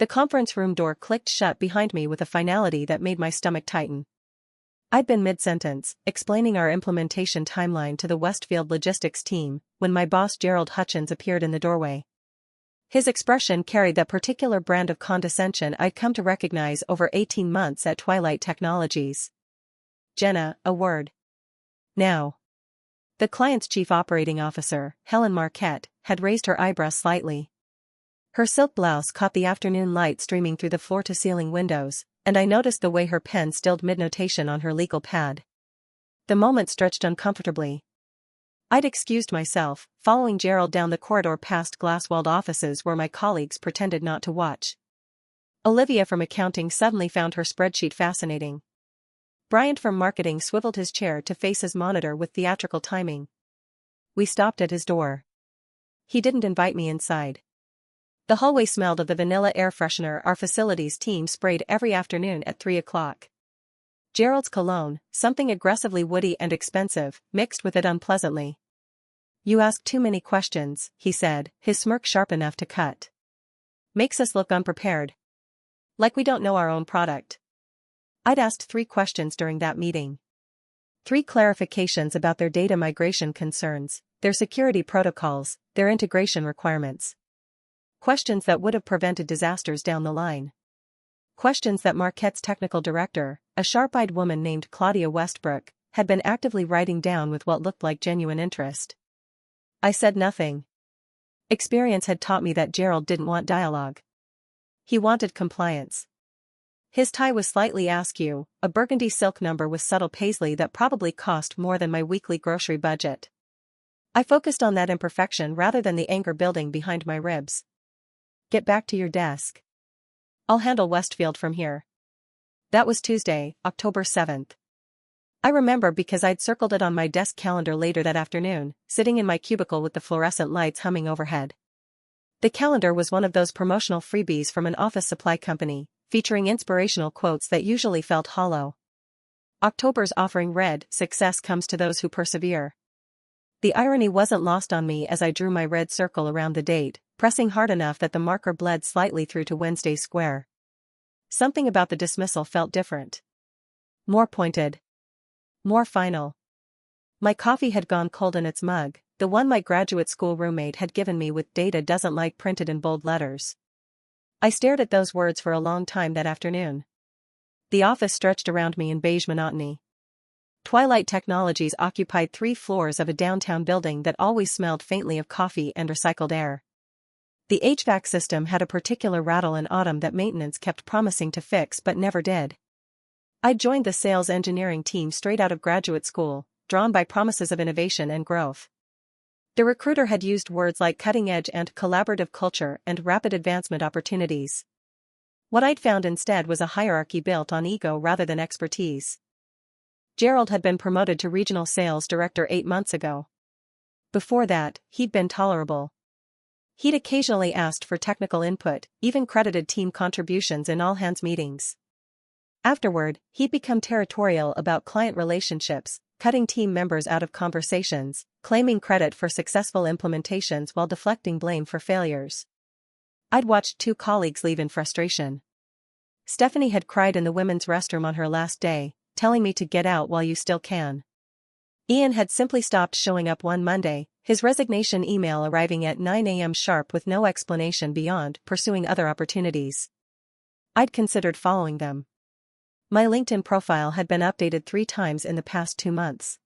The conference room door clicked shut behind me with a finality that made my stomach tighten. I'd been mid-sentence, explaining our implementation timeline to the Westfield logistics team, when my boss Gerald Hutchins appeared in the doorway. His expression carried that particular brand of condescension I'd come to recognize over 18 months at Twilight Technologies. "Jenna, a word. Now." The client's chief operating officer, Helen Marquette, had raised her eyebrows slightly. Her silk blouse caught the afternoon light streaming through the floor-to-ceiling windows, and I noticed the way her pen stilled mid-notation on her legal pad. The moment stretched uncomfortably. I'd excused myself, following Gerald down the corridor past glass-walled offices where my colleagues pretended not to watch. Olivia from accounting suddenly found her spreadsheet fascinating. Bryant from marketing swiveled his chair to face his monitor with theatrical timing. We stopped at his door. He didn't invite me inside. The hallway smelled of the vanilla air freshener our facilities team sprayed every afternoon at 3 o'clock. Gerald's cologne, something aggressively woody and expensive, mixed with it unpleasantly. "You ask too many questions," he said, his smirk sharp enough to cut. "Makes us look unprepared. Like we don't know our own product." I'd asked 3 questions during that meeting. 3 clarifications about their data migration concerns, their security protocols, their integration requirements. Questions that would have prevented disasters down the line. Questions that Marquette's technical director, a sharp-eyed woman named Claudia Westbrook, had been actively writing down with what looked like genuine interest. I said nothing. Experience had taught me that Gerald didn't want dialogue. He wanted compliance. His tie was slightly askew, a burgundy silk number with subtle paisley that probably cost more than my weekly grocery budget. I focused on that imperfection rather than the anger building behind my ribs. "Get back to your desk. I'll handle Westfield from here." That was Tuesday, October 7th. I remember because I'd circled it on my desk calendar later that afternoon, sitting in my cubicle with the fluorescent lights humming overhead. The calendar was one of those promotional freebies from an office supply company, featuring inspirational quotes that usually felt hollow. October's offering read, "Success comes to those who persevere." The irony wasn't lost on me as I drew my red circle around the date, pressing hard enough that the marker bled slightly through to Wednesday's square. Something about the dismissal felt different. More pointed. More final. My coffee had gone cold in its mug, the one my graduate school roommate had given me with "Data doesn't like" printed in bold letters. I stared at those words for a long time that afternoon. The office stretched around me in beige monotony. Twilight Technologies occupied 3 floors of a downtown building that always smelled faintly of coffee and recycled air. The HVAC system had a particular rattle in autumn that maintenance kept promising to fix but never did. I'd joined the sales engineering team straight out of graduate school, drawn by promises of innovation and growth. The recruiter had used words like cutting-edge and collaborative culture and rapid advancement opportunities. What I'd found instead was a hierarchy built on ego rather than expertise. Gerald had been promoted to regional sales director 8 months ago. Before that, he'd been tolerable. He'd occasionally asked for technical input, even credited team contributions in all-hands meetings. Afterward, he'd become territorial about client relationships, cutting team members out of conversations, claiming credit for successful implementations while deflecting blame for failures. I'd watched 2 colleagues leave in frustration. Stephanie had cried in the women's restroom on her last day, telling me to get out while you still can. Ian had simply stopped showing up one Monday, his resignation email arriving at 9 a.m. sharp with no explanation beyond pursuing other opportunities. I'd considered following them. My LinkedIn profile had been updated 3 times in the past 2 months.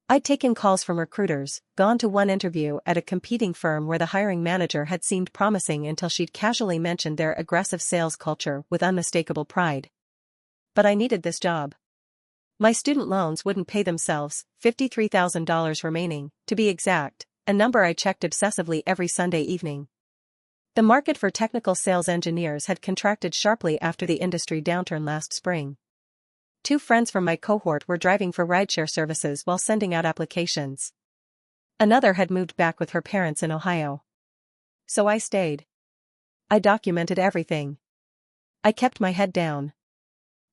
I'd taken calls from recruiters, gone to one interview at a competing firm where the hiring manager had seemed promising until she'd casually mentioned their aggressive sales culture with unmistakable pride. But I needed this job. My student loans wouldn't pay themselves, $53,000 remaining, to be exact, a number I checked obsessively every Sunday evening. The market for technical sales engineers had contracted sharply after the industry downturn last spring. 2 friends from my cohort were driving for rideshare services while sending out applications. Another had moved back with her parents in Ohio. So I stayed. I documented everything. I kept my head down.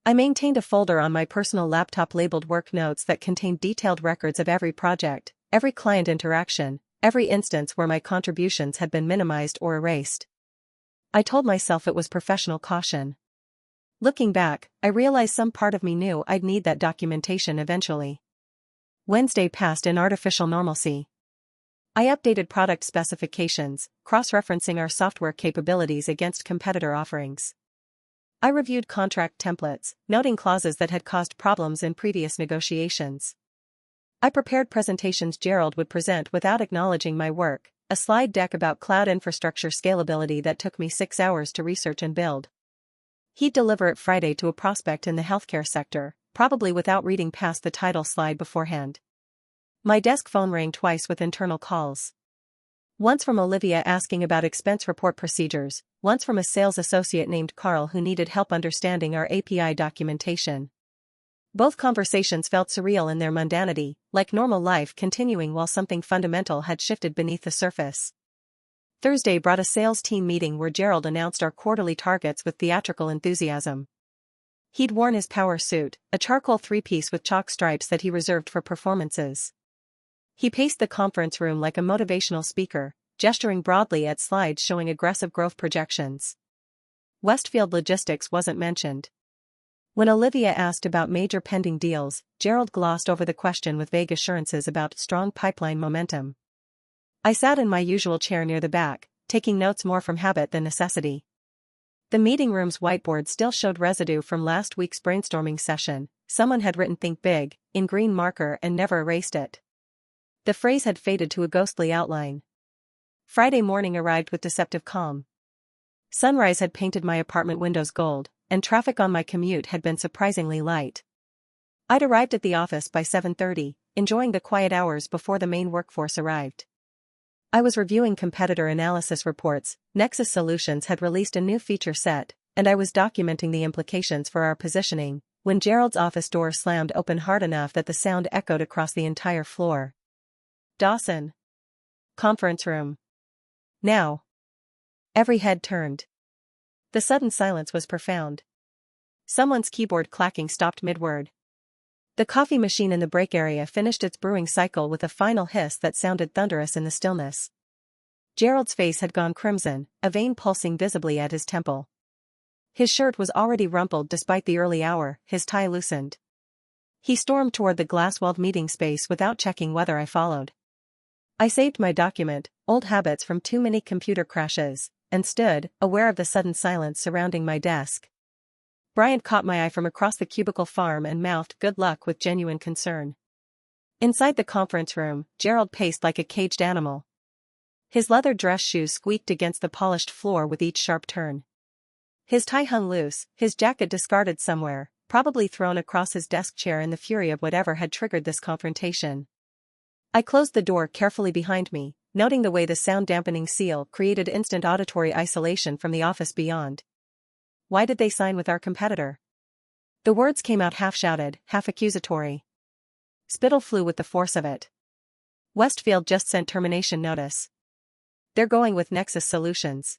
I maintained a folder on my personal laptop labeled Work Notes that contained detailed records of every project, every client interaction, every instance where my contributions had been minimized or erased. I told myself it was professional caution. Looking back, I realized some part of me knew I'd need that documentation eventually. Wednesday passed in artificial normalcy. I updated product specifications, cross-referencing our software capabilities against competitor offerings. I reviewed contract templates, noting clauses that had caused problems in previous negotiations. I prepared presentations Gerald would present without acknowledging my work, a slide deck about cloud infrastructure scalability that took me 6 hours to research and build. He'd deliver it Friday to a prospect in the healthcare sector, probably without reading past the title slide beforehand. My desk phone rang twice with internal calls. Once from Olivia asking about expense report procedures, once from a sales associate named Carl who needed help understanding our API documentation. Both conversations felt surreal in their mundanity, like normal life continuing while something fundamental had shifted beneath the surface. Thursday brought a sales team meeting where Gerald announced our quarterly targets with theatrical enthusiasm. He'd worn his power suit, a charcoal three-piece with chalk stripes that he reserved for performances. He paced the conference room like a motivational speaker, gesturing broadly at slides showing aggressive growth projections. Westfield logistics wasn't mentioned. When Olivia asked about major pending deals, Gerald glossed over the question with vague assurances about strong pipeline momentum. I sat in my usual chair near the back, taking notes more from habit than necessity. The meeting room's whiteboard still showed residue from last week's brainstorming session. Someone had written "Think Big" in green marker and never erased it. The phrase had faded to a ghostly outline. Friday morning arrived with deceptive calm. Sunrise had painted my apartment windows gold, and traffic on my commute had been surprisingly light. I'd arrived at the office by 7:30, enjoying the quiet hours before the main workforce arrived. I was reviewing competitor analysis reports. Nexus Solutions had released a new feature set, and I was documenting the implications for our positioning, when Gerald's office door slammed open hard enough that the sound echoed across the entire floor. Dawson. Conference room. Now. Every head turned. The sudden silence was profound. Someone's keyboard clacking stopped mid-word. The coffee machine in the break area finished its brewing cycle with a final hiss that sounded thunderous in the stillness. Gerald's face had gone crimson, a vein pulsing visibly at his temple. His shirt was already rumpled despite the early hour, his tie loosened. He stormed toward the glass-walled meeting space without checking whether I followed. I saved my document, Old Habits from Too Many Computer Crashes, and stood, aware of the sudden silence surrounding my desk. Bryant caught my eye from across the cubicle farm and mouthed good luck with genuine concern. Inside the conference room, Gerald paced like a caged animal. His leather dress shoes squeaked against the polished floor with each sharp turn. His tie hung loose, his jacket discarded somewhere, probably thrown across his desk chair in the fury of whatever had triggered this confrontation. I closed the door carefully behind me, noting the way the sound-dampening seal created instant auditory isolation from the office beyond. Why did they sign with our competitor? The words came out half-shouted, half-accusatory. Spittle flew with the force of it. Westfield just sent termination notice. They're going with Nexus Solutions.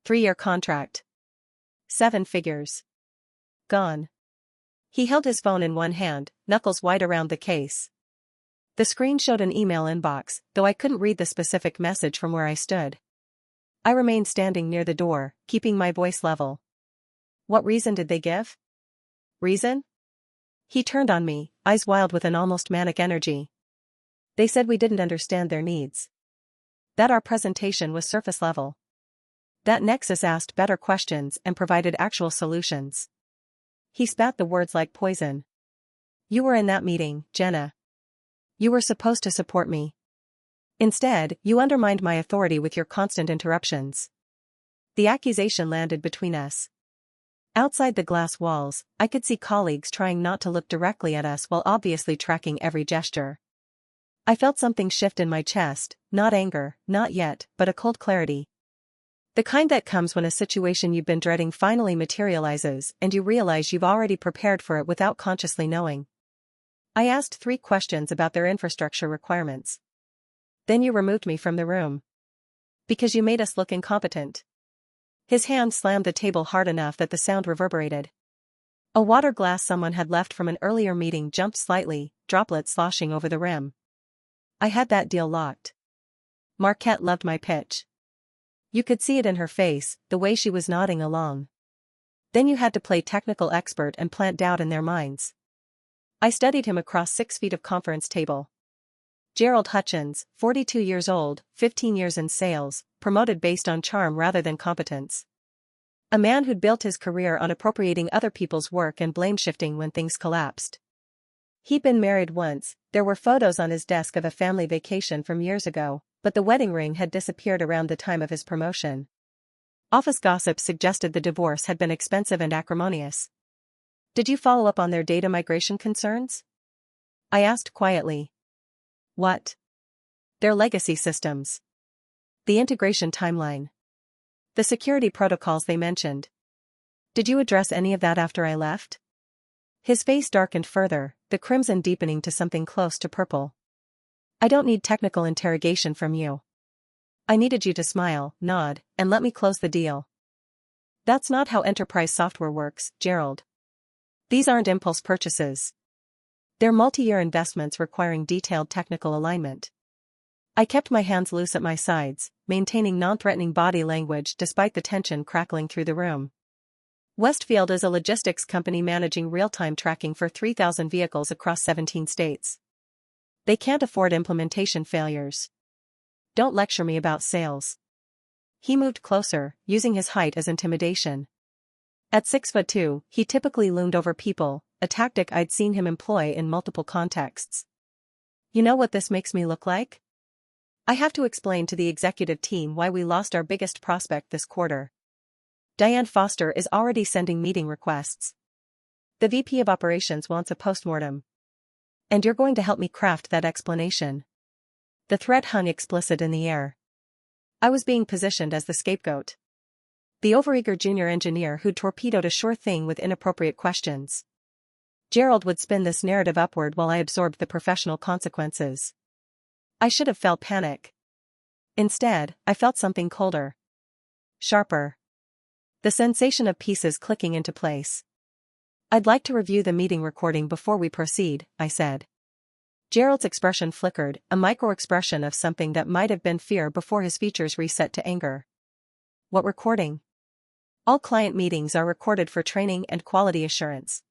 3-year contract. 7 figures. Gone. He held his phone in one hand, knuckles wide around the case. The screen showed an email inbox, though I couldn't read the specific message from where I stood. I remained standing near the door, keeping my voice level. What reason did they give? Reason? He turned on me, eyes wild with an almost manic energy. They said we didn't understand their needs. That our presentation was surface level. That Nexus asked better questions and provided actual solutions. He spat the words like poison. You were in that meeting, Jenna. You were supposed to support me. Instead, you undermined my authority with your constant interruptions. The accusation landed between us. Outside the glass walls, I could see colleagues trying not to look directly at us while obviously tracking every gesture. I felt something shift in my chest, not anger, not yet, but a cold clarity. The kind that comes when a situation you've been dreading finally materializes and you realize you've already prepared for it without consciously knowing. I asked 3 questions about their infrastructure requirements. Then you removed me from the room. Because you made us look incompetent. His hand slammed the table hard enough that the sound reverberated. A water glass someone had left from an earlier meeting jumped slightly, droplets sloshing over the rim. I had that deal locked. Marquette loved my pitch. You could see it in her face, the way she was nodding along. Then you had to play technical expert and plant doubt in their minds. I studied him across 6 feet of conference table. Gerald Hutchins, 42 years old, 15 years in sales, promoted based on charm rather than competence. A man who'd built his career on appropriating other people's work and blame-shifting when things collapsed. He'd been married once, there were photos on his desk of a family vacation from years ago, but the wedding ring had disappeared around the time of his promotion. Office gossip suggested the divorce had been expensive and acrimonious. Did you follow up on their data migration concerns? I asked quietly. What? Their legacy systems. The integration timeline. The security protocols they mentioned. Did you address any of that after I left? His face darkened further, the crimson deepening to something close to purple. I don't need technical interrogation from you. I needed you to smile, nod, and let me close the deal. That's not how enterprise software works, Gerald. These aren't impulse purchases. They're multi-year investments requiring detailed technical alignment. I kept my hands loose at my sides, maintaining non-threatening body language despite the tension crackling through the room. Westfield is a logistics company managing real-time tracking for 3,000 vehicles across 17 states. They can't afford implementation failures. Don't lecture me about sales. He moved closer, using his height as intimidation. At 6'2", he typically loomed over people, a tactic I'd seen him employ in multiple contexts. You know what this makes me look like? I have to explain to the executive team why we lost our biggest prospect this quarter. Diane Foster is already sending meeting requests. The VP of Operations wants a postmortem. And you're going to help me craft that explanation. The threat hung explicit in the air. I was being positioned as the scapegoat. The overeager junior engineer who'd torpedoed a sure thing with inappropriate questions. Gerald would spin this narrative upward while I absorbed the professional consequences. I should have felt panic. Instead, I felt something colder. Sharper. The sensation of pieces clicking into place. I'd like to review the meeting recording before we proceed, I said. Gerald's expression flickered, a micro-expression of something that might have been fear before his features reset to anger. What recording? All client meetings are recorded for training and quality assurance.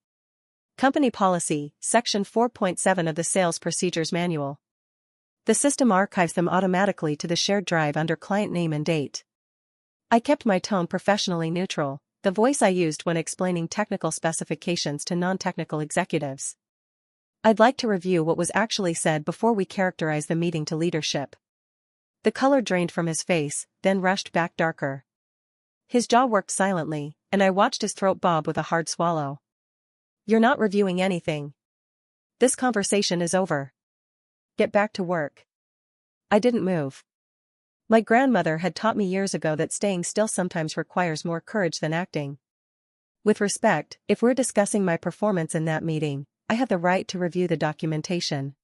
Company Policy, Section 4.7 of the Sales Procedures Manual. The system archives them automatically to the shared drive under client name and date. I kept my tone professionally neutral, the voice I used when explaining technical specifications to non-technical executives. I'd like to review what was actually said before we characterize the meeting to leadership. The color drained from his face, then rushed back darker. His jaw worked silently, and I watched his throat bob with a hard swallow. You're not reviewing anything. This conversation is over. Get back to work. I didn't move. My grandmother had taught me years ago that staying still sometimes requires more courage than acting. With respect, if we're discussing my performance in that meeting, I have the right to review the documentation.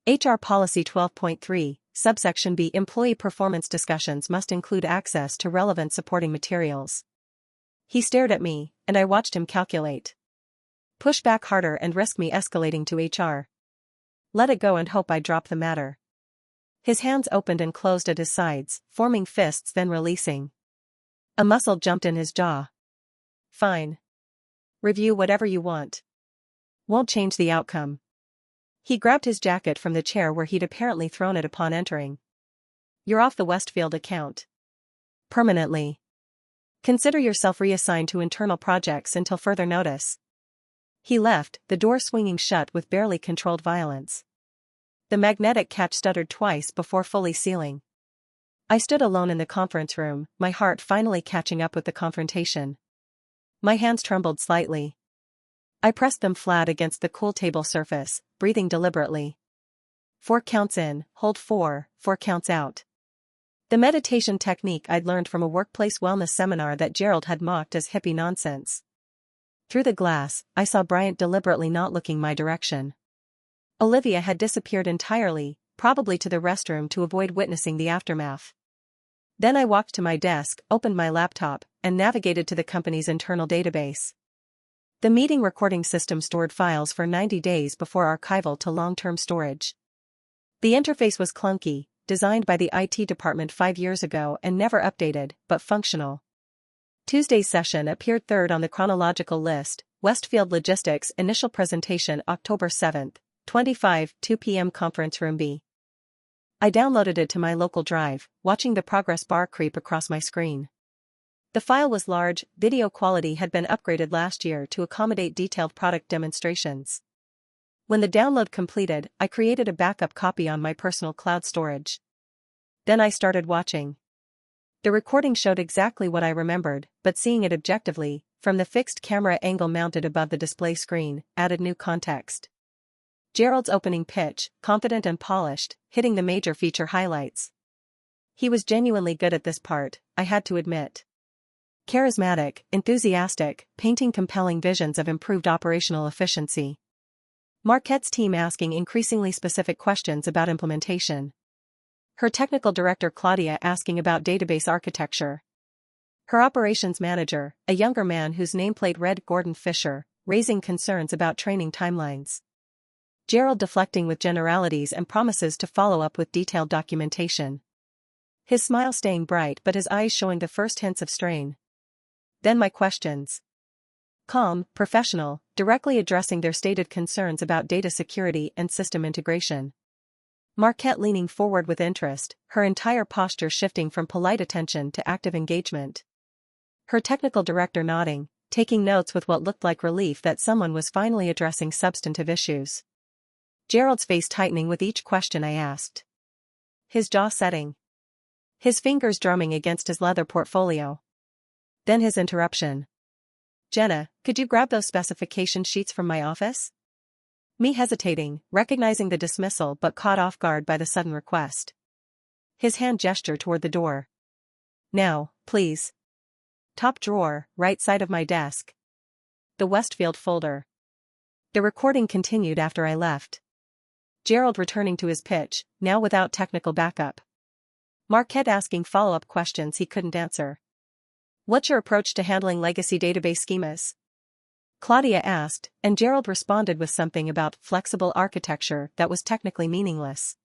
HR Policy 12.3, Subsection B. Employee performance discussions must include access to relevant supporting materials. He stared at me, and I watched him calculate. Push back harder and risk me escalating to HR. Let it go and hope I drop the matter. His hands opened and closed at his sides, forming fists then releasing. A muscle jumped in his jaw. Fine. Review whatever you want. Won't change the outcome. He grabbed his jacket from the chair where he'd apparently thrown it upon entering. You're off the Westfield account. Permanently. Consider yourself reassigned to internal projects until further notice. He left, the door swinging shut with barely controlled violence. The magnetic catch stuttered twice before fully sealing. I stood alone in the conference room, my heart finally catching up with the confrontation. My hands trembled slightly. I pressed them flat against the cool table surface, breathing deliberately. 4 counts in, hold 4, 4 counts out. The meditation technique I'd learned from a workplace wellness seminar that Gerald had mocked as hippie nonsense. Through the glass, I saw Bryant deliberately not looking my direction. Olivia had disappeared entirely, probably to the restroom to avoid witnessing the aftermath. Then I walked to my desk, opened my laptop, and navigated to the company's internal database. The meeting recording system stored files for 90 days before archival to long-term storage. The interface was clunky, designed by the IT department 5 years ago and never updated, but functional. Tuesday's session appeared third on the chronological list, Westfield Logistics initial presentation October 7, 25, 2 p.m. Conference Room B. I downloaded it to my local drive, watching the progress bar creep across my screen. The file was large, video quality had been upgraded last year to accommodate detailed product demonstrations. When the download completed, I created a backup copy on my personal cloud storage. Then I started watching. The recording showed exactly what I remembered, but seeing it objectively, from the fixed camera angle mounted above the display screen, added new context. Gerald's opening pitch, confident and polished, hitting the major feature highlights. He was genuinely good at this part, I had to admit. Charismatic, enthusiastic, painting compelling visions of improved operational efficiency. Marquette's team asking increasingly specific questions about implementation. Her technical director Claudia asking about database architecture. Her operations manager, a younger man whose nameplate read Gordon Fisher, raising concerns about training timelines. Gerald deflecting with generalities and promises to follow up with detailed documentation. His smile staying bright but his eyes showing the first hints of strain. Then my questions. Calm, professional, directly addressing their stated concerns about data security and system integration. Marquette leaning forward with interest, her entire posture shifting from polite attention to active engagement. Her technical director nodding, taking notes with what looked like relief that someone was finally addressing substantive issues. Gerald's face tightening with each question I asked. His jaw setting. His fingers drumming against his leather portfolio. Then his interruption. Jenna, could you grab those specification sheets from my office? Me hesitating, recognizing the dismissal but caught off guard by the sudden request. His hand gesture toward the door. Now, please. Top drawer, right side of my desk. The Westfield folder. The recording continued after I left. Gerald returning to his pitch, now without technical backup. Marquette asking follow-up questions he couldn't answer. What's your approach to handling legacy database schemas? Claudia asked, and Gerald responded with something about flexible architecture that was technically meaningless.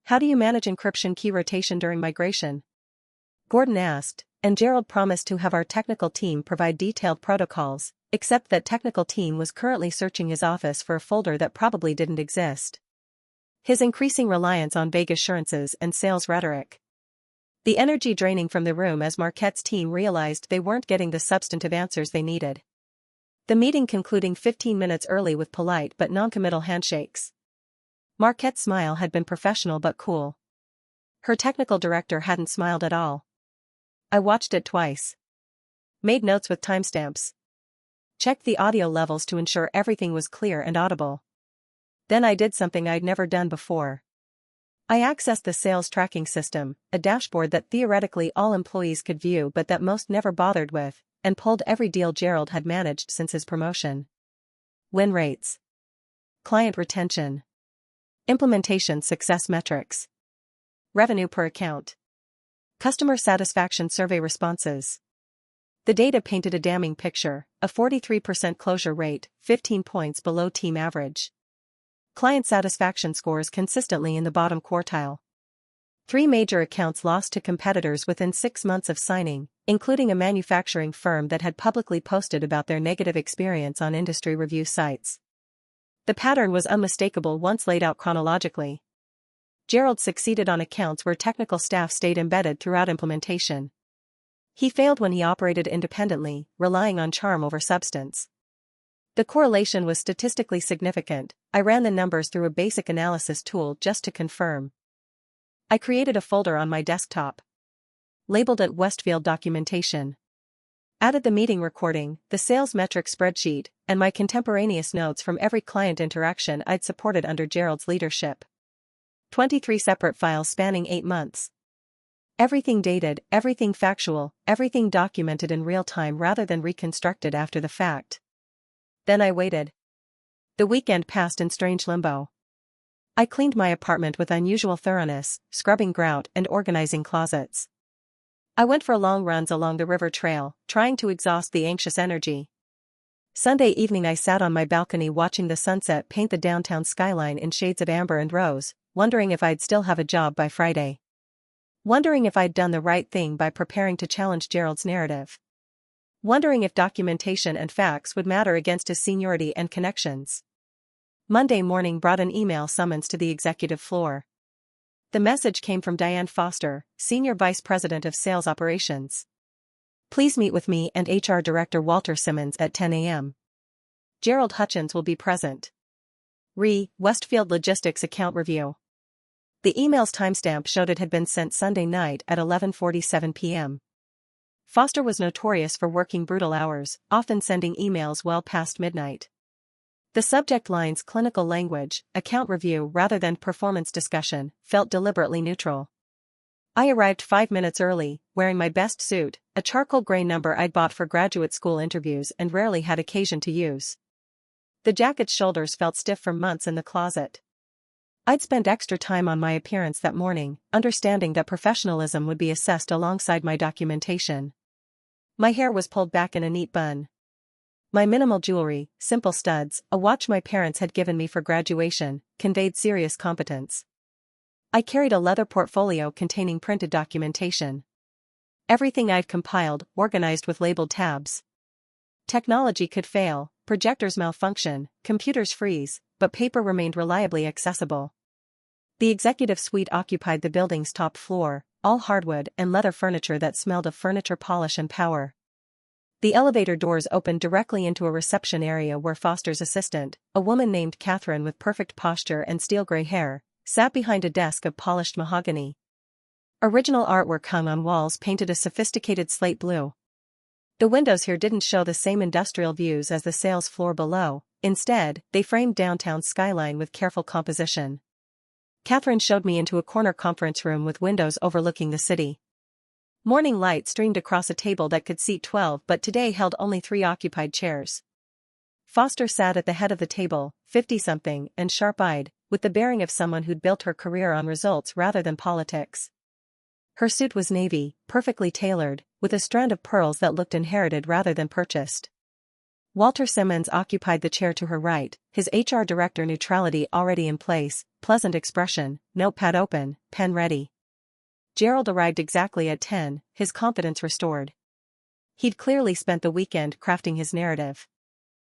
How do you manage encryption key rotation during migration? Gordon asked, and Gerald promised to have our technical team provide detailed protocols, except that technical team was currently searching his office for a folder that probably didn't exist. His increasing reliance on vague assurances and sales rhetoric. The energy draining from the room as Marquette's team realized they weren't getting the substantive answers they needed. The meeting concluding 15 minutes early with polite but non-committal handshakes. Marquette's smile had been professional but cool. Her technical director hadn't smiled at all. I watched it twice. Made notes with timestamps. Checked the audio levels to ensure everything was clear and audible. Then I did something I'd never done before. I accessed the sales tracking system, a dashboard that theoretically all employees could view but that most never bothered with, and pulled every deal Gerald had managed since his promotion. Win rates. Client retention. Implementation success metrics. Revenue per account. Customer satisfaction survey responses. The data painted a damning picture, a 43% closure rate, 15 points below team average. Client satisfaction scores consistently in the bottom quartile. 3 major accounts lost to competitors within 6 months of signing, including a manufacturing firm that had publicly posted about their negative experience on industry review sites. The pattern was unmistakable once laid out chronologically. Gerald succeeded on accounts where technical staff stayed embedded throughout implementation. He failed when he operated independently, relying on charm over substance. The correlation was statistically significant. I ran the numbers through a basic analysis tool just to confirm. I created a folder on my desktop. Labeled it Westfield Documentation. Added the meeting recording, the sales metrics spreadsheet, and my contemporaneous notes from every client interaction I'd supported under Gerald's leadership. 23 separate files spanning 8 months. Everything dated, everything factual, everything documented in real time rather than reconstructed after the fact. Then I waited. The weekend passed in strange limbo. I cleaned my apartment with unusual thoroughness, scrubbing grout and organizing closets. I went for long runs along the river trail, trying to exhaust the anxious energy. Sunday evening I sat on my balcony watching the sunset paint the downtown skyline in shades of amber and rose, wondering if I'd still have a job by Friday. Wondering if I'd done the right thing by preparing to challenge Gerald's narrative. Wondering if documentation and facts would matter against his seniority and connections. Monday morning brought an email summons to the executive floor. The message came from Diane Foster, Senior Vice President of Sales Operations. Please meet with me and HR Director Walter Simmons at 10 a.m. Gerald Hutchins will be present. Westfield Logistics Account Review. The email's timestamp showed it had been sent Sunday night at 11:47 p.m. Foster was notorious for working brutal hours, often sending emails well past midnight. The subject line's clinical language, account review rather than performance discussion, felt deliberately neutral. I arrived 5 minutes early, wearing my best suit, a charcoal gray number I'd bought for graduate school interviews and rarely had occasion to use. The jacket's shoulders felt stiff from months in the closet. I'd spent extra time on my appearance that morning, understanding that professionalism would be assessed alongside my documentation. My hair was pulled back in a neat bun. My minimal jewelry, simple studs, a watch my parents had given me for graduation, conveyed serious competence. I carried a leather portfolio containing printed documentation. Everything I'd compiled, organized with labeled tabs. Technology could fail, projectors malfunction, computers freeze, but paper remained reliably accessible. The executive suite occupied the building's top floor, all hardwood and leather furniture that smelled of furniture polish and power. The elevator doors opened directly into a reception area where Foster's assistant, a woman named Catherine with perfect posture and steel gray hair, sat behind a desk of polished mahogany. Original artwork hung on walls painted a sophisticated slate blue. The windows here didn't show the same industrial views as the sales floor below, instead, they framed downtown skyline with careful composition. Catherine showed me into a corner conference room with windows overlooking the city. Morning light streamed across a table that could seat 12 but today held only 3 occupied chairs. Foster sat at the head of the table, 50-something and sharp-eyed, with the bearing of someone who'd built her career on results rather than politics. Her suit was navy, perfectly tailored, with a strand of pearls that looked inherited rather than purchased. Walter Simmons occupied the chair to her right, his HR director neutrality already in place, pleasant expression, notepad open, pen ready. Gerald arrived exactly at 10, his confidence restored. He'd clearly spent the weekend crafting his narrative.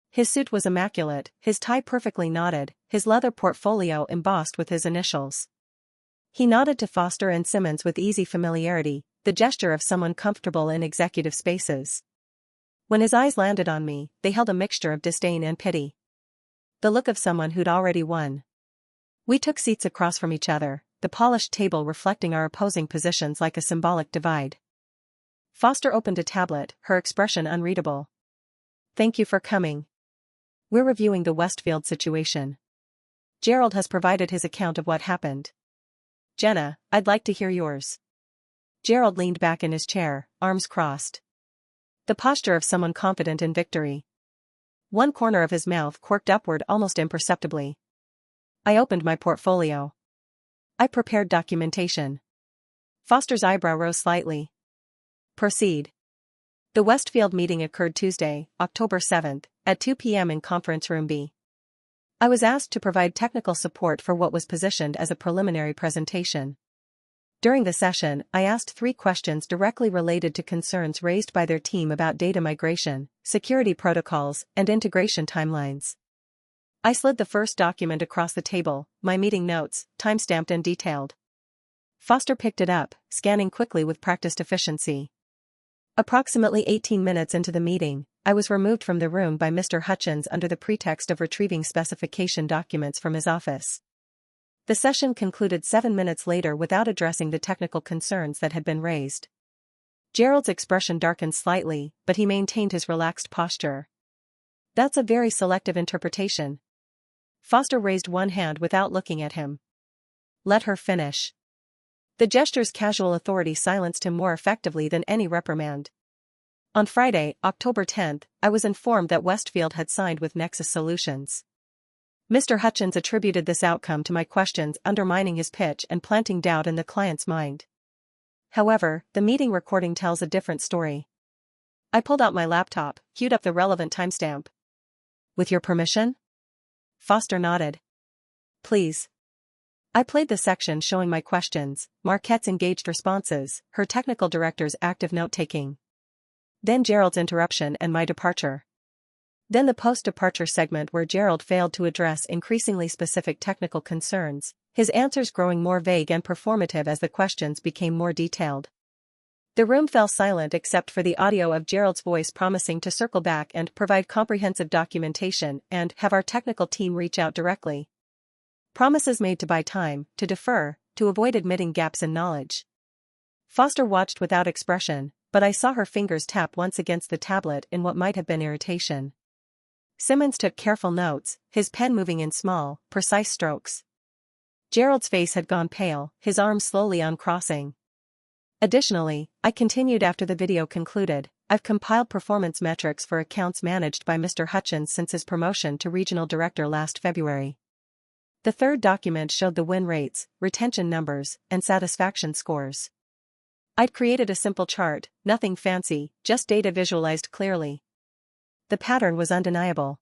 His suit was immaculate, his tie perfectly knotted, his leather portfolio embossed with his initials. He nodded to Foster and Simmons with easy familiarity, the gesture of someone comfortable in executive spaces. When his eyes landed on me, they held a mixture of disdain and pity. The look of someone who'd already won. We took seats across from each other, the polished table reflecting our opposing positions like a symbolic divide. Foster opened a tablet, her expression unreadable. "Thank you for coming. We're reviewing the Westfield situation. Gerald has provided his account of what happened. Jenna, I'd like to hear yours." Gerald leaned back in his chair, arms crossed. The posture of someone confident in victory. One corner of his mouth quirked upward almost imperceptibly. I opened my portfolio. I prepared documentation. Foster's eyebrow rose slightly. Proceed. The Westfield meeting occurred Tuesday, October 7th, at 2 p.m. in Conference Room B. I was asked to provide technical support for what was positioned as a preliminary presentation. During the session, I asked 3 questions directly related to concerns raised by their team about data migration, security protocols, and integration timelines. I slid the first document across the table, my meeting notes, time-stamped and detailed. Foster picked it up, scanning quickly with practiced efficiency. Approximately 18 minutes into the meeting, I was removed from the room by Mr. Hutchins under the pretext of retrieving specification documents from his office. The session concluded 7 minutes later without addressing the technical concerns that had been raised. Gerald's expression darkened slightly, but he maintained his relaxed posture. That's a very selective interpretation. Foster raised one hand without looking at him. Let her finish. The gesture's casual authority silenced him more effectively than any reprimand. On Friday, October 10th, I was informed that Westfield had signed with Nexus Solutions. Mr. Hutchins attributed this outcome to my questions undermining his pitch and planting doubt in the client's mind. However, the meeting recording tells a different story. I pulled out my laptop, queued up the relevant timestamp. With your permission? Foster nodded. Please. I played the section showing my questions, Marquette's engaged responses, her technical director's active note-taking. Then Gerald's interruption and my departure. Then the post-departure segment where Gerald failed to address increasingly specific technical concerns, his answers growing more vague and performative as the questions became more detailed. The room fell silent except for the audio of Gerald's voice promising to circle back and provide comprehensive documentation and have our technical team reach out directly. Promises made to buy time, to defer, to avoid admitting gaps in knowledge. Foster watched without expression, but I saw her fingers tap once against the tablet in what might have been irritation. Simmons took careful notes, his pen moving in small, precise strokes. Gerald's face had gone pale, his arms slowly uncrossing. Additionally, I continued after the video concluded, I've compiled performance metrics for accounts managed by Mr. Hutchins since his promotion to regional director last February. The third document showed the win rates, retention numbers, and satisfaction scores. I'd created a simple chart, nothing fancy, just data visualized clearly. The pattern was undeniable.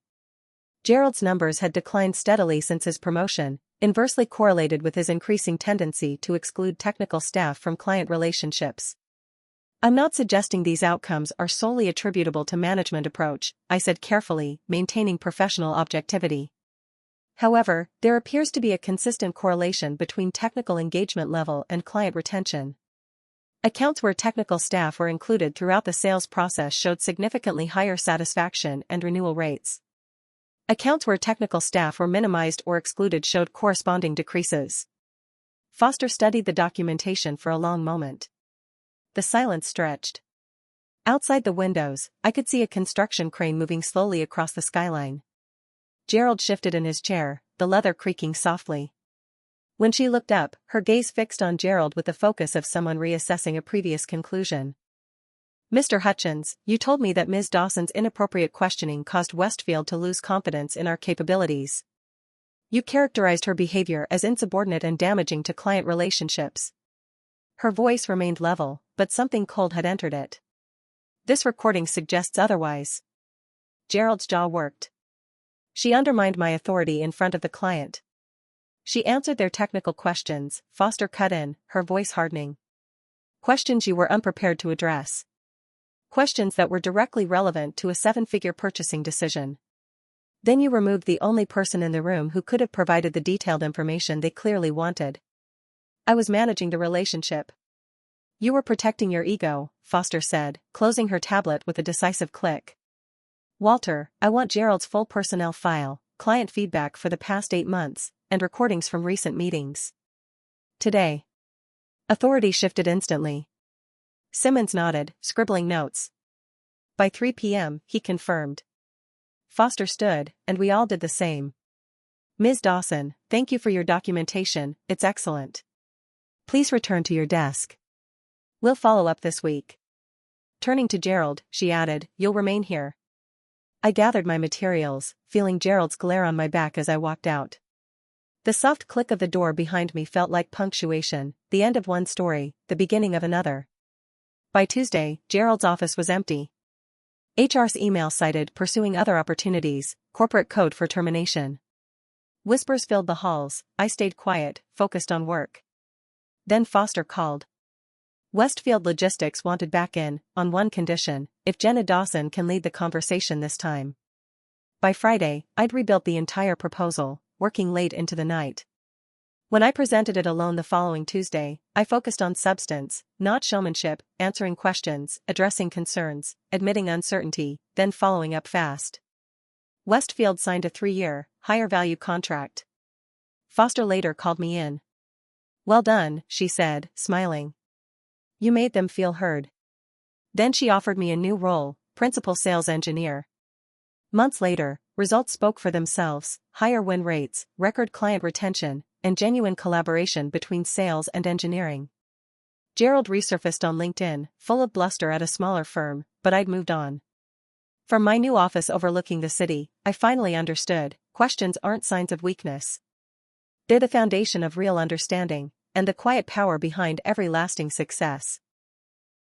Gerald's numbers had declined steadily since his promotion, inversely correlated with his increasing tendency to exclude technical staff from client relationships. I'm not suggesting these outcomes are solely attributable to management approach, I said carefully, maintaining professional objectivity. However, there appears to be a consistent correlation between technical engagement level and client retention. Accounts where technical staff were included throughout the sales process showed significantly higher satisfaction and renewal rates. Accounts where technical staff were minimized or excluded showed corresponding decreases. Foster studied the documentation for a long moment. The silence stretched. Outside the windows, I could see a construction crane moving slowly across the skyline. Gerald shifted in his chair, the leather creaking softly. When she looked up, her gaze fixed on Gerald with the focus of someone reassessing a previous conclusion. Mr. Hutchins, you told me that Ms. Dawson's inappropriate questioning caused Westfield to lose confidence in our capabilities. You characterized her behavior as insubordinate and damaging to client relationships. Her voice remained level, but something cold had entered it. This recording suggests otherwise. Gerald's jaw worked. She undermined my authority in front of the client. She answered their technical questions, Foster cut in, her voice hardening. Questions you were unprepared to address. Questions that were directly relevant to a 7-figure purchasing decision. Then you removed the only person in the room who could have provided the detailed information they clearly wanted. I was managing the relationship. You were protecting your ego, Foster said, closing her tablet with a decisive click. Walter, I want Gerald's full personnel file, client feedback for the past 8 months, and recordings from recent meetings. Today. Authority shifted instantly. Simmons nodded, scribbling notes. By 3 p.m., he confirmed. Foster stood, and we all did the same. Ms. Dawson, thank you for your documentation, it's excellent. Please return to your desk. We'll follow up this week. Turning to Gerald, she added, you'll remain here. I gathered my materials, feeling Gerald's glare on my back as I walked out. The soft click of the door behind me felt like punctuation, the end of one story, the beginning of another. By Tuesday, Gerald's office was empty. HR's email cited pursuing other opportunities, corporate code for termination. Whispers filled the halls, I stayed quiet, focused on work. Then Foster called. Westfield Logistics wanted back in, on one condition, if Jenna Dawson can lead the conversation this time. By Friday, I'd rebuilt the entire proposal, working late into the night. When I presented it alone the following Tuesday, I focused on substance, not showmanship, answering questions, addressing concerns, admitting uncertainty, then following up fast. Westfield signed a 3-year, higher-value contract. Foster later called me in. Well done, she said, smiling. You made them feel heard. Then she offered me a new role, principal sales engineer. Months later, results spoke for themselves, higher win rates, record client retention, and genuine collaboration between sales and engineering. Gerald resurfaced on LinkedIn, full of bluster at a smaller firm, but I'd moved on. From my new office overlooking the city, I finally understood, questions aren't signs of weakness. They're the foundation of real understanding, and the quiet power behind every lasting success.